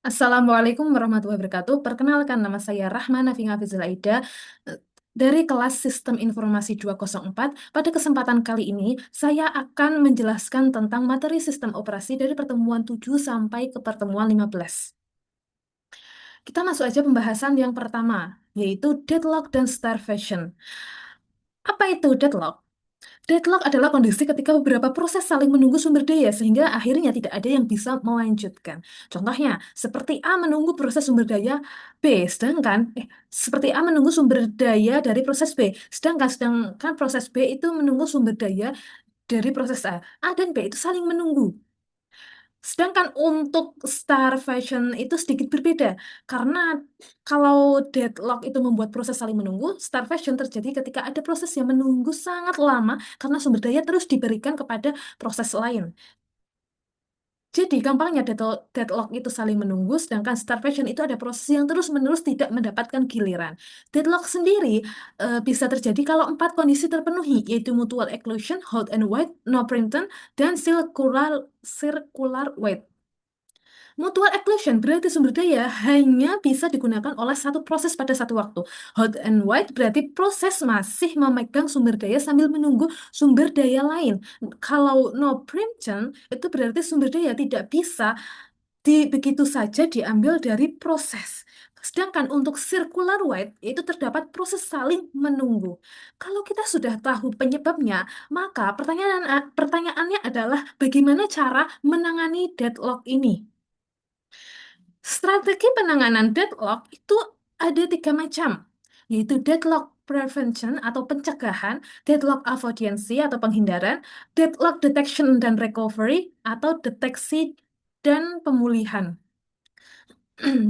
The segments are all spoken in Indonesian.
Assalamualaikum warahmatullahi wabarakatuh. Perkenalkan, nama saya Rahmana Finga Aida dari kelas Sistem Informasi 204. Pada kesempatan kali ini, saya akan menjelaskan tentang materi sistem operasi dari pertemuan 7 sampai ke pertemuan 15. Kita masuk aja pembahasan yang pertama, yaitu deadlock dan starvation. Apa itu deadlock? Deadlock adalah kondisi ketika beberapa proses saling menunggu sumber daya sehingga akhirnya tidak ada yang bisa melanjutkan. Contohnya, seperti A menunggu proses sumber daya B, seperti A menunggu sumber daya dari proses B, sedangkan proses B itu menunggu sumber daya dari proses A. A dan B itu saling menunggu. Sedangkan untuk starvation itu sedikit berbeda, karena kalau deadlock itu membuat proses saling menunggu, starvation terjadi ketika ada proses yang menunggu sangat lama karena sumber daya terus diberikan kepada proses lain. Jadi gampangnya deadlock itu saling menunggu, sedangkan starvation itu ada proses yang terus-menerus tidak mendapatkan giliran. Deadlock sendiri bisa terjadi kalau empat kondisi terpenuhi, yaitu mutual exclusion, hot and wait, no preemption, dan circular wait. Mutual exclusion berarti sumber daya hanya bisa digunakan oleh satu proses pada satu waktu. Hot and wait berarti proses masih memegang sumber daya sambil menunggu sumber daya lain. Kalau no preemption itu berarti sumber daya tidak bisa begitu saja diambil dari proses. Sedangkan untuk circular wait itu terdapat proses saling menunggu. Kalau kita sudah tahu penyebabnya, maka pertanyaannya adalah bagaimana cara menangani deadlock ini? Strategi penanganan deadlock itu ada tiga macam, yaitu deadlock prevention atau pencegahan, deadlock avoidance atau penghindaran, deadlock detection dan recovery atau deteksi dan pemulihan.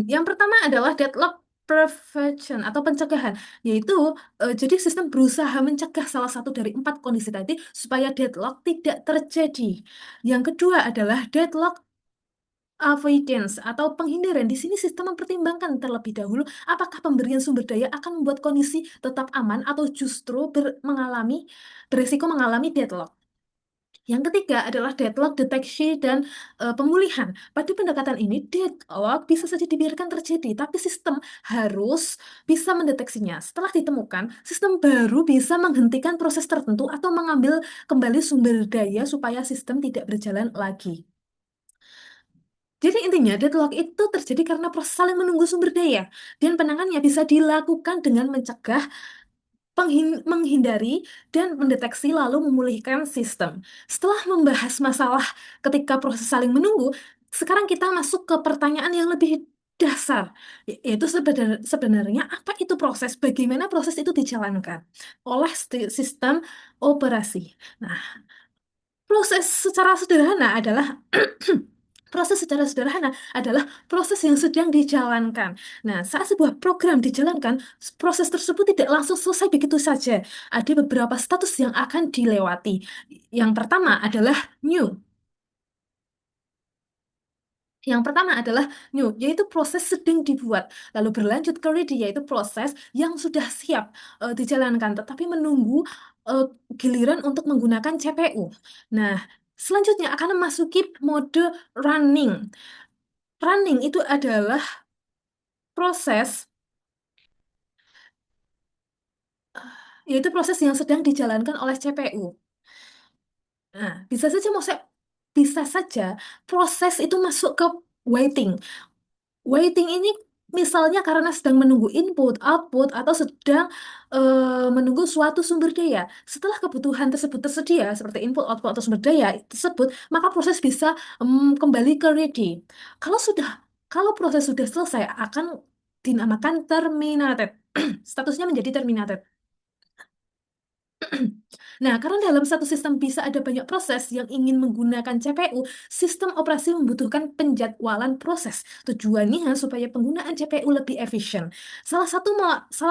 Yang pertama adalah deadlock prevention atau pencegahan, yaitu jadi sistem berusaha mencegah salah satu dari empat kondisi tadi supaya deadlock tidak terjadi. Yang kedua adalah deadlock avoidance atau penghindaran. Di sini sistem mempertimbangkan terlebih dahulu apakah pemberian sumber daya akan membuat kondisi tetap aman atau justru beresiko mengalami deadlock. Yang ketiga adalah deadlock deteksi dan pemulihan. Pada pendekatan ini, deadlock bisa saja dibiarkan terjadi, tapi sistem harus bisa mendeteksinya. Setelah ditemukan, sistem baru bisa menghentikan proses tertentu atau mengambil kembali sumber daya supaya sistem tidak berjalan lagi. Jadi intinya deadlock itu terjadi karena proses saling menunggu sumber daya dan penanganannya bisa dilakukan dengan mencegah, menghindari, dan mendeteksi lalu memulihkan sistem. Setelah membahas masalah ketika proses saling menunggu, sekarang kita masuk ke pertanyaan yang lebih dasar, yaitu sebenarnya apa itu proses, bagaimana proses itu dijalankan oleh sistem operasi. Nah, proses secara sederhana adalah proses secara sederhana adalah proses yang sedang dijalankan. Nah, saat sebuah program dijalankan, proses tersebut tidak langsung selesai begitu saja. Ada beberapa status yang akan dilewati. Yang pertama adalah new. Yang pertama adalah new, yaitu proses sedang dibuat. Lalu berlanjut ke ready, yaitu proses yang sudah siap dijalankan, tetapi menunggu eh, giliran untuk menggunakan CPU. Nah, selanjutnya akan memasuki mode running. Running itu adalah proses, yaitu proses yang sedang dijalankan oleh CPU. Nah, bisa saja proses itu masuk ke waiting. Waiting ini misalnya karena sedang menunggu input, output, atau sedang menunggu suatu sumber daya. Setelah kebutuhan tersebut tersedia, seperti input, output, atau sumber daya tersebut, maka proses bisa kembali ke ready. Kalau sudah, kalau proses sudah selesai, akan dinamakan terminated. Statusnya menjadi terminated. Nah, karena dalam satu sistem bisa ada banyak proses yang ingin menggunakan CPU, sistem operasi membutuhkan penjadwalan proses. Tujuannya supaya penggunaan CPU lebih efisien. Salah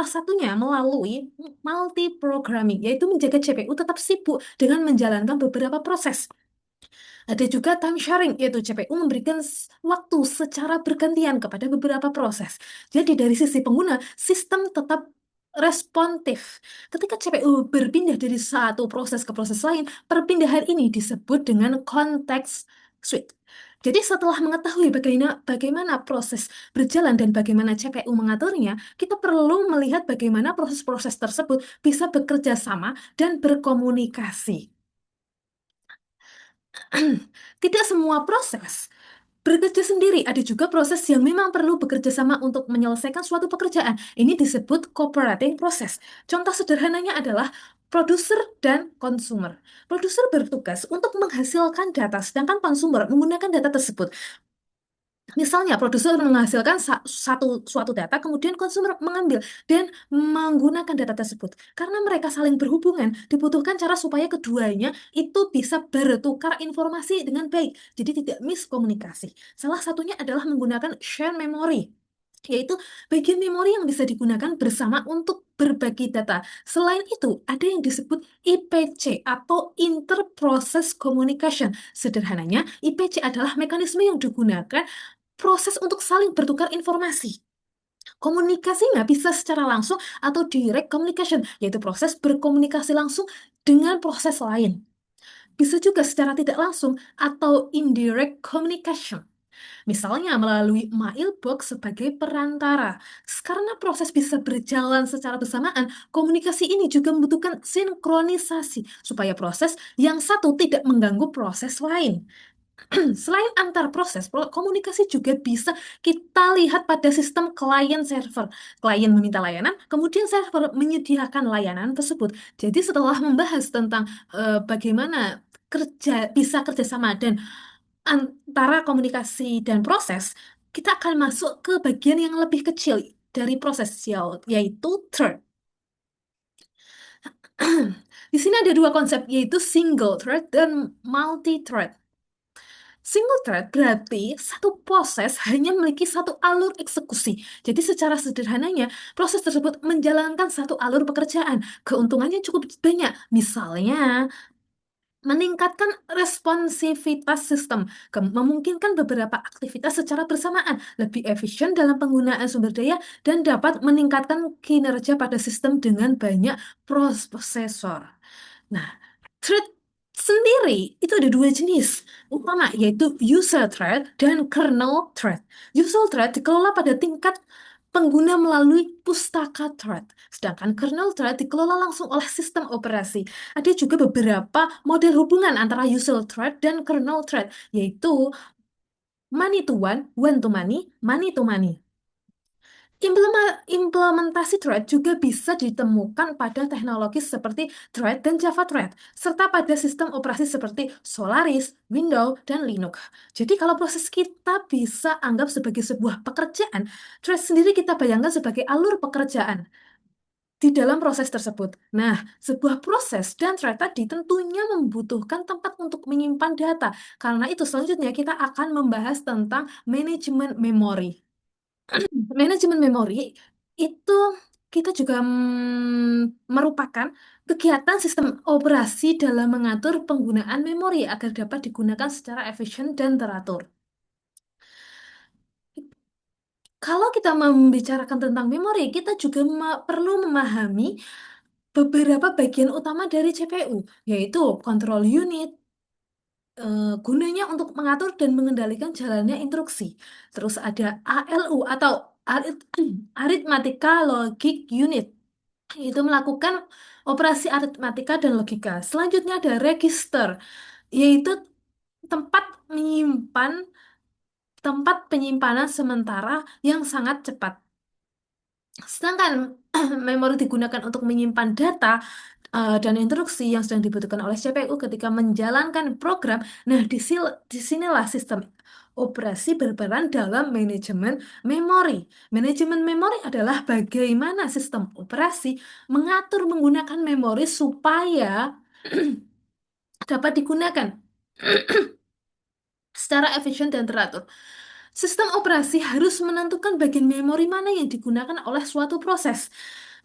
satunya melalui multi-programming, yaitu menjaga CPU tetap sibuk dengan menjalankan beberapa proses. Ada juga time sharing, yaitu CPU memberikan waktu secara bergantian kepada beberapa proses. Jadi dari sisi pengguna, sistem tetap responsif. Ketika CPU berpindah dari satu proses ke proses lain, perpindahan ini disebut dengan context switch. Jadi setelah mengetahui bagaimana proses berjalan dan bagaimana CPU mengaturnya, kita perlu melihat bagaimana proses-proses tersebut bisa bekerja sama dan berkomunikasi. Tidak semua proses bekerja sendiri, ada juga proses yang memang perlu bekerja sama untuk menyelesaikan suatu pekerjaan. Ini disebut cooperating process. Contoh sederhananya adalah produser dan konsumer. Produser bertugas untuk menghasilkan data, sedangkan konsumer menggunakan data tersebut. Misalnya, produser menghasilkan suatu data, kemudian konsumer mengambil dan menggunakan data tersebut. Karena mereka saling berhubungan, dibutuhkan cara supaya keduanya itu bisa bertukar informasi dengan baik, jadi tidak miskomunikasi. Salah satunya adalah menggunakan share memory, yaitu bagian memori yang bisa digunakan bersama untuk berbagi data. Selain itu, ada yang disebut IPC atau Inter-Process Communication. Sederhananya, IPC adalah mekanisme yang digunakan proses untuk saling bertukar informasi. Komunikasinya bisa secara langsung atau direct communication, yaitu proses berkomunikasi langsung dengan proses lain. Bisa juga secara tidak langsung atau indirect communication. Misalnya melalui mailbox sebagai perantara. Karena proses bisa berjalan secara bersamaan, komunikasi ini juga membutuhkan sinkronisasi supaya proses yang satu tidak mengganggu proses lain. Selain antar proses, komunikasi juga bisa kita lihat pada sistem client-server. Klien meminta layanan, kemudian server menyediakan layanan tersebut. Jadi setelah membahas tentang bagaimana bisa kerjasama dan antara komunikasi dan proses, kita akan masuk ke bagian yang lebih kecil dari proses, yaitu thread. Di sini ada dua konsep, yaitu single thread dan multi-thread. Single thread berarti satu proses hanya memiliki satu alur eksekusi. Jadi secara sederhananya, proses tersebut menjalankan satu alur pekerjaan. Keuntungannya cukup banyak. Misalnya, meningkatkan responsivitas sistem, memungkinkan beberapa aktivitas secara bersamaan, lebih efisien dalam penggunaan sumber daya, dan dapat meningkatkan kinerja pada sistem dengan banyak prosesor. Nah, thread sendiri itu ada dua jenis utama, yaitu user thread dan kernel thread. User thread dikelola pada tingkat pengguna melalui pustaka thread, sedangkan kernel thread dikelola langsung oleh sistem operasi. Ada juga beberapa model hubungan antara user thread dan kernel thread, yaitu many to one to many, money to money. Implementasi thread juga bisa ditemukan pada teknologi seperti Thread dan Java Thread, serta pada sistem operasi seperti Solaris, Windows, dan Linux. Jadi kalau proses kita bisa anggap sebagai sebuah pekerjaan, thread sendiri kita bayangkan sebagai alur pekerjaan di dalam proses tersebut. Nah, sebuah proses dan thread tadi tentunya membutuhkan tempat untuk menyimpan data. Karena itu selanjutnya kita akan membahas tentang manajemen memori. Manajemen memori itu kita juga merupakan kegiatan sistem operasi dalam mengatur penggunaan memori agar dapat digunakan secara efisien dan teratur. Kalau kita membicarakan tentang memori, kita juga perlu memahami beberapa bagian utama dari CPU, yaitu control unit, gunanya untuk mengatur dan mengendalikan jalannya instruksi. Terus ada ALU atau Arithmetica Logic Unit, itu melakukan operasi aritmatika dan logika. Selanjutnya ada register, yaitu tempat menyimpan tempat penyimpanan sementara yang sangat cepat. Sedangkan memori digunakan untuk menyimpan data dan instruksi yang sedang dibutuhkan oleh CPU ketika menjalankan program. Nah, disinilah sistem operasi berperan dalam manajemen memori. Manajemen memori adalah bagaimana sistem operasi mengatur menggunakan memori supaya dapat digunakan secara efisien dan teratur. Sistem operasi harus menentukan bagian memori mana yang digunakan oleh suatu proses,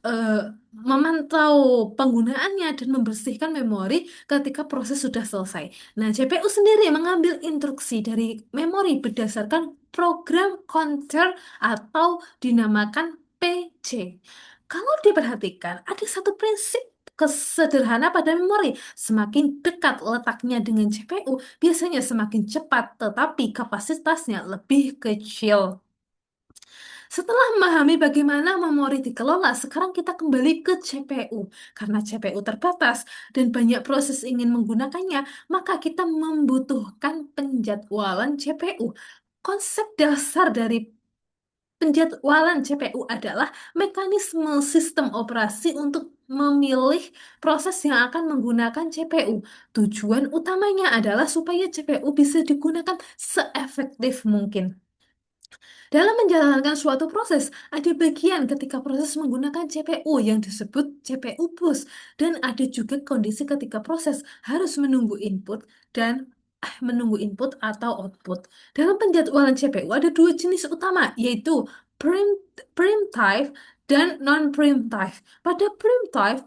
eh, memantau penggunaannya dan membersihkan memori ketika proses sudah selesai. Nah, CPU sendiri mengambil instruksi dari memori berdasarkan program counter atau dinamakan PC. Kalau diperhatikan, ada satu prinsip kesederhana pada memori. Semakin dekat letaknya dengan CPU, biasanya semakin cepat, tetapi kapasitasnya lebih kecil. Setelah memahami bagaimana memori dikelola, sekarang kita kembali ke CPU. Karena CPU terbatas dan banyak proses ingin menggunakannya, maka kita membutuhkan penjadwalan CPU. Konsep dasar dari penjadwalan CPU adalah mekanisme sistem operasi untuk memilih proses yang akan menggunakan CPU. Tujuan utamanya adalah supaya CPU bisa digunakan seefektif mungkin. Dalam menjalankan suatu proses, ada bagian ketika proses menggunakan CPU yang disebut CPU bus, dan ada juga kondisi ketika proses harus menunggu input dan menunggu input atau output. Dalam penjadwalan CPU ada dua jenis utama, yaitu preemptive dan non-preemptive. Pada preemptive,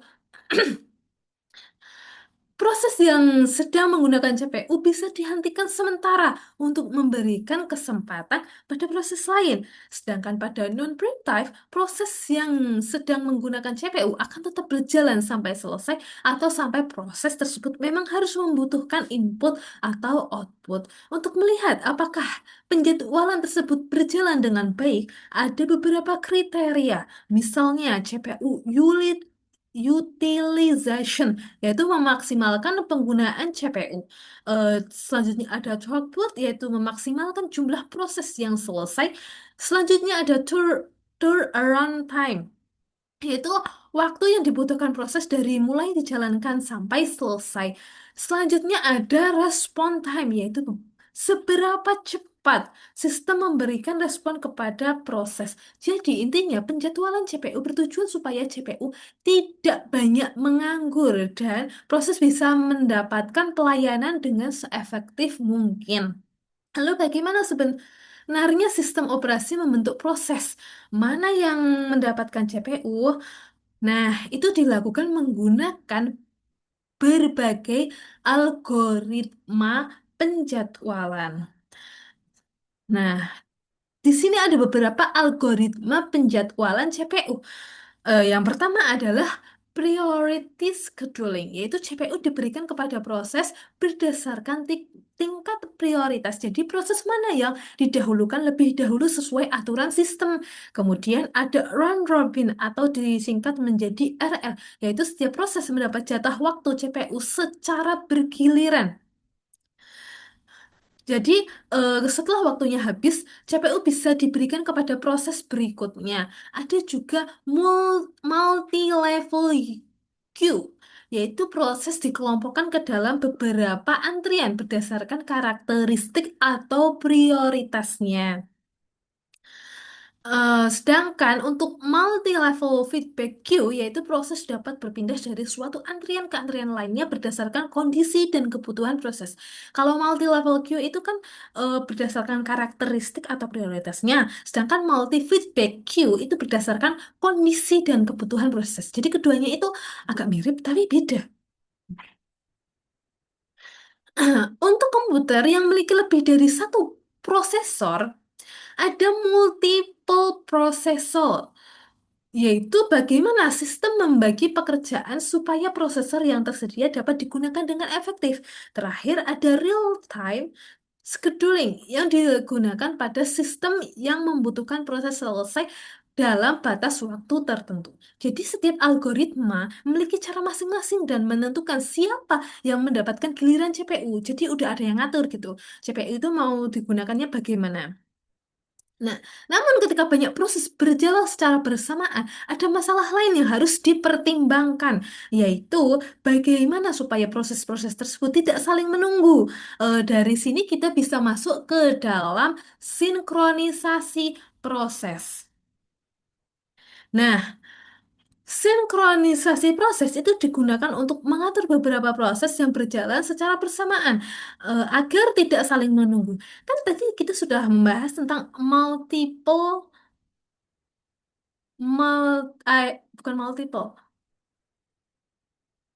proses yang sedang menggunakan CPU bisa dihentikan sementara untuk memberikan kesempatan pada proses lain. Sedangkan pada non-preemptive, proses yang sedang menggunakan CPU akan tetap berjalan sampai selesai atau sampai proses tersebut memang harus membutuhkan input atau output. Untuk melihat apakah penjadwalan tersebut berjalan dengan baik, ada beberapa kriteria. Misalnya CPU utilization, yaitu memaksimalkan penggunaan CPU. Selanjutnya ada throughput, yaitu memaksimalkan jumlah proses yang selesai. Selanjutnya ada turnaround time, yaitu waktu yang dibutuhkan proses dari mulai dijalankan sampai selesai. Selanjutnya ada response time, yaitu seberapa cepat sistem memberikan respon kepada proses. Jadi intinya penjadwalan CPU bertujuan supaya CPU tidak banyak menganggur dan proses bisa mendapatkan pelayanan dengan seefektif mungkin. Lalu bagaimana sebenarnya sistem operasi membentuk proses? Mana yang mendapatkan CPU? Nah, itu dilakukan menggunakan berbagai algoritma penjadwalan. Nah, di sini ada beberapa algoritma penjadwalan CPU. Yang pertama adalah priority scheduling, yaitu CPU diberikan kepada proses berdasarkan tingkat prioritas. Jadi proses mana yang didahulukan lebih dahulu sesuai aturan sistem. Kemudian ada round robin atau disingkat menjadi RL, yaitu setiap proses mendapat jatah waktu CPU secara bergiliran. Jadi, setelah waktunya habis, CPU bisa diberikan kepada proses berikutnya. Ada juga multi-level queue, yaitu proses dikelompokkan ke dalam beberapa antrian berdasarkan karakteristik atau prioritasnya. Sedangkan untuk multi-level feedback queue, yaitu proses dapat berpindah dari suatu antrian ke antrian lainnya berdasarkan kondisi dan kebutuhan proses. Kalau multi-level queue itu kan berdasarkan karakteristik atau prioritasnya, sedangkan multi-feedback queue itu berdasarkan kondisi dan kebutuhan proses. Jadi keduanya itu agak mirip tapi beda. Untuk komputer yang memiliki lebih dari satu prosesor, ada multiple processor, yaitu bagaimana sistem membagi pekerjaan supaya prosesor yang tersedia dapat digunakan dengan efektif. Terakhir, ada real-time scheduling yang digunakan pada sistem yang membutuhkan proses selesai dalam batas waktu tertentu. Jadi setiap algoritma memiliki cara masing-masing dan menentukan siapa yang mendapatkan giliran CPU. Jadi udah ada yang ngatur gitu. CPU itu mau digunakannya bagaimana. Nah, namun ketika banyak proses berjalan secara bersamaan, ada masalah lain yang harus dipertimbangkan, yaitu bagaimana supaya proses-proses tersebut tidak saling menunggu. Dari sini kita bisa masuk ke dalam sinkronisasi proses. Nah, sinkronisasi proses itu digunakan untuk mengatur beberapa proses yang berjalan secara bersamaan agar tidak saling menunggu. Kan tadi kita sudah membahas tentang bukan multiple,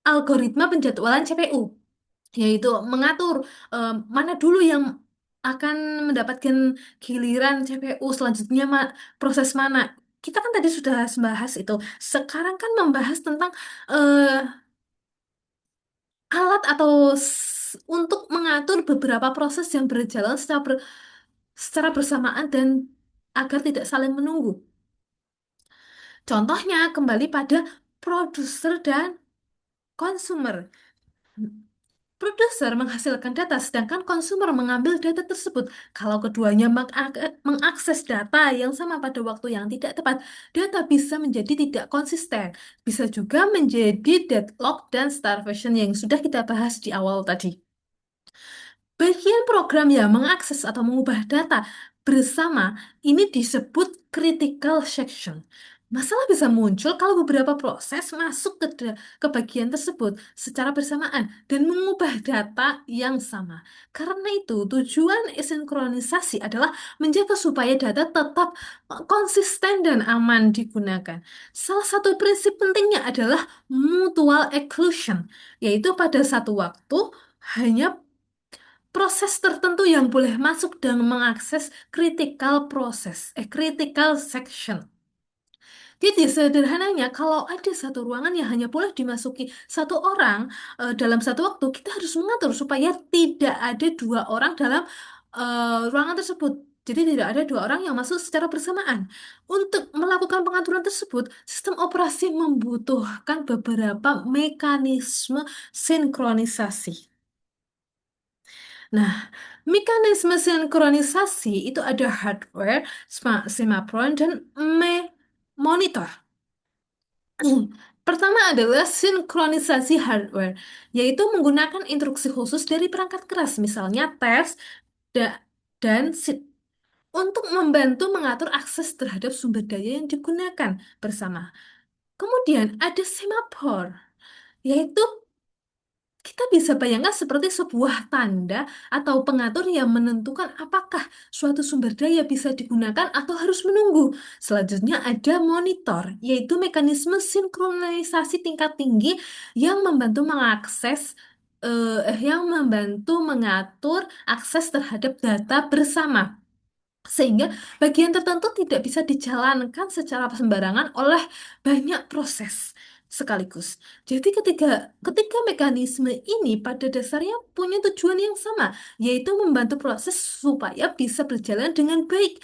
algoritma penjadwalan CPU, yaitu mengatur mana dulu yang akan mendapatkan giliran CPU, selanjutnya proses mana. Kita kan tadi sudah membahas itu. Sekarang kan membahas tentang alat atau untuk mengatur beberapa proses yang berjalan secara bersamaan dan agar tidak saling menunggu. Contohnya kembali pada produser dan konsumer. Produser menghasilkan data, sedangkan konsumer mengambil data tersebut. Kalau keduanya mengakses data yang sama pada waktu yang tidak tepat, data bisa menjadi tidak konsisten. Bisa juga menjadi deadlock dan starvation yang sudah kita bahas di awal tadi. Bagian program yang mengakses atau mengubah data bersama ini disebut critical section. Masalah bisa muncul kalau beberapa proses masuk ke bagian tersebut secara bersamaan dan mengubah data yang sama. Karena itu, tujuan sinkronisasi adalah menjaga supaya data tetap konsisten dan aman digunakan. Salah satu prinsip pentingnya adalah mutual exclusion, yaitu pada satu waktu hanya proses tertentu yang boleh masuk dan mengakses critical section. Jadi sederhananya kalau ada satu ruangan yang hanya boleh dimasuki satu orang dalam satu waktu, kita harus mengatur supaya tidak ada dua orang dalam ruangan tersebut. Jadi tidak ada dua orang yang masuk secara bersamaan. Untuk melakukan pengaturan tersebut, sistem operasi membutuhkan beberapa mekanisme sinkronisasi. Nah, mekanisme sinkronisasi itu ada hardware, semapron, dan monitor. Pertama adalah sinkronisasi hardware, yaitu menggunakan instruksi khusus dari perangkat keras, misalnya TERS da- dan SID, untuk membantu mengatur akses terhadap sumber daya yang digunakan bersama. Kemudian ada semaphore, yaitu kita bisa bayangkan seperti sebuah tanda atau pengatur yang menentukan apakah suatu sumber daya bisa digunakan atau harus menunggu. Selanjutnya ada monitor, yaitu mekanisme sinkronisasi tingkat tinggi yang membantu yang membantu mengatur akses terhadap data bersama. Sehingga bagian tertentu tidak bisa dijalankan secara sembarangan oleh banyak proses sekaligus. Jadi ketika mekanisme ini pada dasarnya punya tujuan yang sama, yaitu membantu proses supaya bisa berjalan dengan baik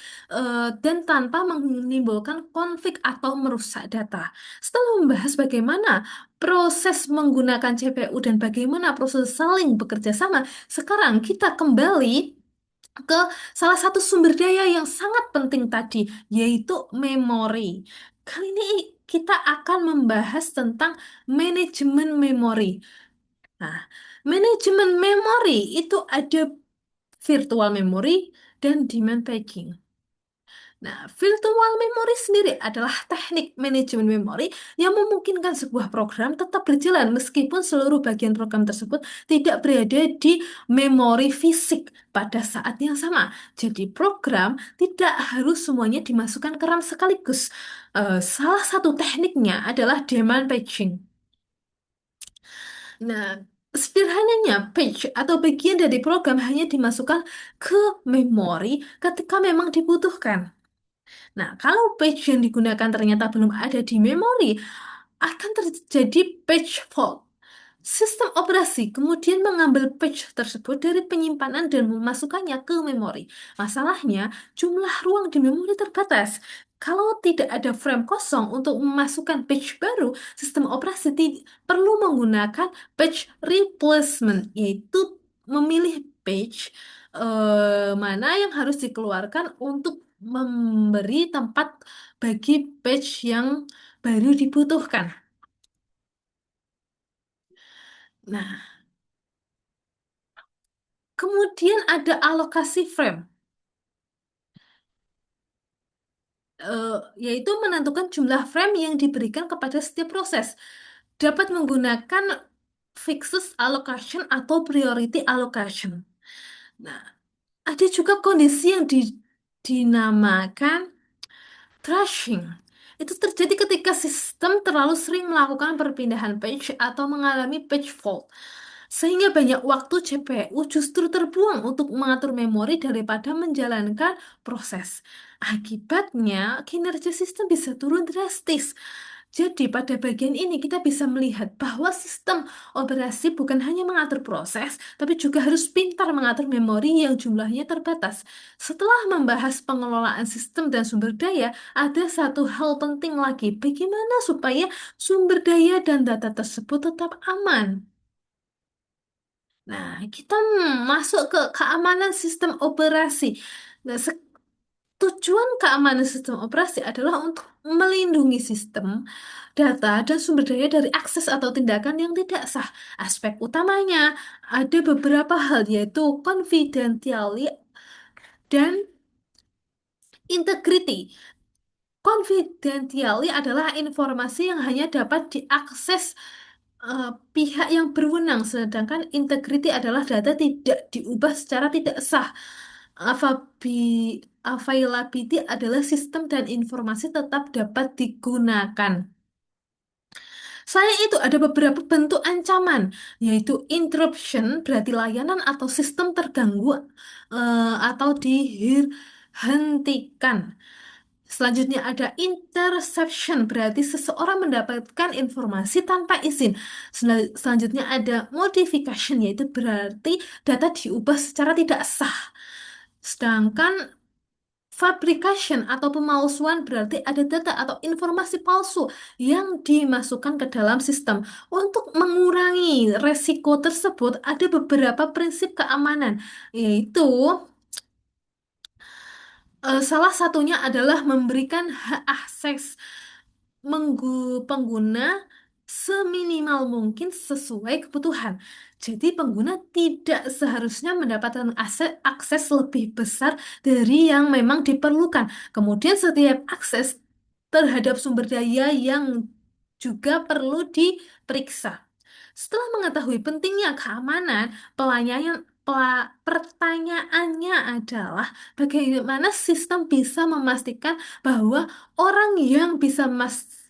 dan tanpa menimbulkan konflik atau merusak data. Setelah membahas bagaimana proses menggunakan CPU dan bagaimana proses saling bekerja sama, sekarang kita kembali ke salah satu sumber daya yang sangat penting tadi, yaitu memori. Kali ini kita akan membahas tentang manajemen memori. Nah, manajemen memori itu ada virtual memory dan demand packing. Nah, virtual memory sendiri adalah teknik manajemen memori yang memungkinkan sebuah program tetap berjalan meskipun seluruh bagian program tersebut tidak berada di memori fisik pada saat yang sama. Jadi, program tidak harus semuanya dimasukkan ke RAM sekaligus. Salah satu tekniknya adalah demand patching. Nah, sederhananya, patch atau bagian dari program hanya dimasukkan ke memori ketika memang dibutuhkan. Nah, kalau page yang digunakan ternyata belum ada di memori, akan terjadi page fault. Sistem operasi kemudian mengambil page tersebut dari penyimpanan dan memasukkannya ke memori. Masalahnya, jumlah ruang di memori terbatas. Kalau tidak ada frame kosong untuk memasukkan page baru, sistem operasi perlu menggunakan page replacement, yaitu memilih page mana yang harus dikeluarkan untuk memberi tempat bagi page yang baru dibutuhkan. Nah, kemudian ada alokasi frame, eh, yaitu menentukan jumlah frame yang diberikan kepada setiap proses. Dapat menggunakan fixed allocation atau priority allocation. Nah, ada juga kondisi yang dinamakan thrashing. Itu terjadi ketika sistem terlalu sering melakukan perpindahan page atau mengalami page fault. Sehingga banyak waktu CPU justru terbuang untuk mengatur memori daripada menjalankan proses. Akibatnya, kinerja sistem bisa turun drastis. Jadi pada bagian ini kita bisa melihat bahwa sistem operasi bukan hanya mengatur proses, tapi juga harus pintar mengatur memori yang jumlahnya terbatas. Setelah membahas pengelolaan sistem dan sumber daya, ada satu hal penting lagi, bagaimana supaya sumber daya dan data tersebut tetap aman. Nah, kita masuk ke keamanan sistem operasi. Nah, tujuan keamanan sistem operasi adalah untuk melindungi sistem, data, dan sumber daya dari akses atau tindakan yang tidak sah. Aspek utamanya ada beberapa hal, yaitu confidentiality dan integrity. Confidentiality adalah informasi yang hanya dapat diakses pihak yang berwenang, sedangkan integrity adalah data tidak diubah secara tidak sah. Availability adalah sistem dan informasi tetap dapat digunakan. Selain itu, ada beberapa bentuk ancaman, yaitu interruption, berarti layanan atau sistem terganggu atau dihentikan. Selanjutnya ada interception, berarti seseorang mendapatkan informasi tanpa izin. Selanjutnya ada modification, yaitu berarti data diubah secara tidak sah. Sedangkan fabrication atau pemalsuan berarti ada data atau informasi palsu yang dimasukkan ke dalam sistem. Untuk mengurangi resiko tersebut, ada beberapa prinsip keamanan, yaitu salah satunya adalah memberikan hak akses pengguna seminimal mungkin sesuai kebutuhan. Jadi pengguna tidak seharusnya mendapatkan akses lebih besar dari yang memang diperlukan. Kemudian setiap akses terhadap sumber daya yang juga perlu diperiksa. Setelah mengetahui pentingnya keamanan, pertanyaannya adalah bagaimana sistem bisa memastikan bahwa orang yang bisa memastikan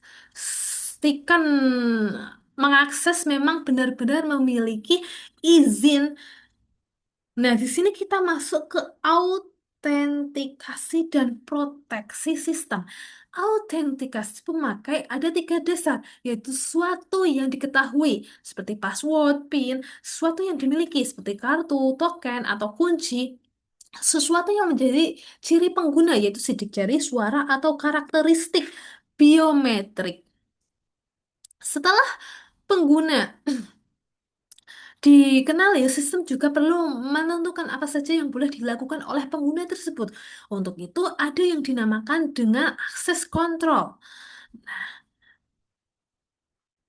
mengakses memang benar-benar memiliki izin. Nah, di sini kita masuk ke autentikasi dan proteksi sistem. Autentikasi pemakai ada tiga dasar, yaitu sesuatu yang diketahui, seperti password, PIN, sesuatu yang dimiliki, seperti kartu, token, atau kunci, sesuatu yang menjadi ciri pengguna, yaitu sidik jari, suara, atau karakteristik biometrik. Setelah pengguna dikenali, sistem juga perlu menentukan apa saja yang boleh dilakukan oleh pengguna tersebut. Untuk itu, ada yang dinamakan dengan akses kontrol.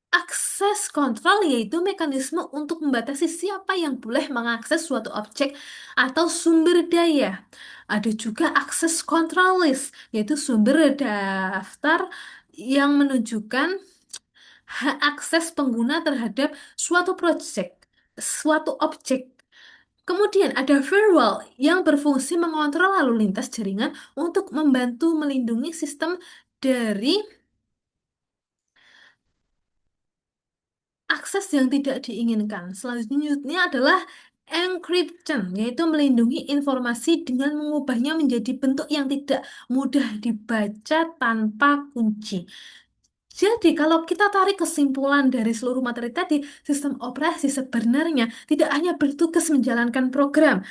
Akses kontrol yaitu mekanisme untuk membatasi siapa yang boleh mengakses suatu objek atau sumber daya. Ada juga akses kontrol list, yaitu sumber daftar yang menunjukkan hak akses pengguna terhadap suatu suatu objek. Kemudian ada firewall yang berfungsi mengontrol lalu lintas jaringan untuk membantu melindungi sistem dari akses yang tidak diinginkan. Selanjutnya adalah encryption, yaitu melindungi informasi dengan mengubahnya menjadi bentuk yang tidak mudah dibaca tanpa kunci. Jadi, kalau kita tarik kesimpulan dari seluruh materi tadi, sistem operasi sebenarnya tidak hanya bertugas menjalankan program.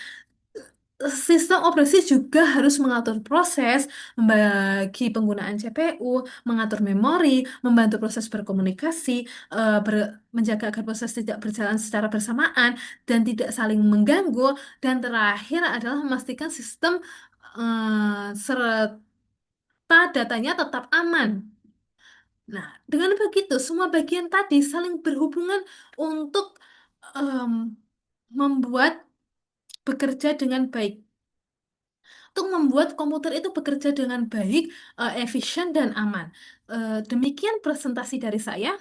Sistem operasi juga harus mengatur proses, membagi penggunaan CPU, mengatur memori, membantu proses berkomunikasi, menjaga agar proses tidak berjalan secara bersamaan dan tidak saling mengganggu, dan terakhir adalah memastikan sistem serta datanya tetap aman. Nah, dengan begitu, semua bagian tadi saling berhubungan untuk em, membuat bekerja dengan baik. Untuk membuat komputer itu bekerja dengan baik, efisien, dan aman. Demikian presentasi dari saya.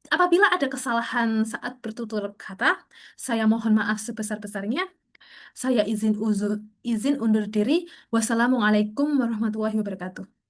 Apabila ada kesalahan saat bertutur kata, saya mohon maaf sebesar-besarnya. Saya izin undur diri. Wassalamualaikum warahmatullahi wabarakatuh.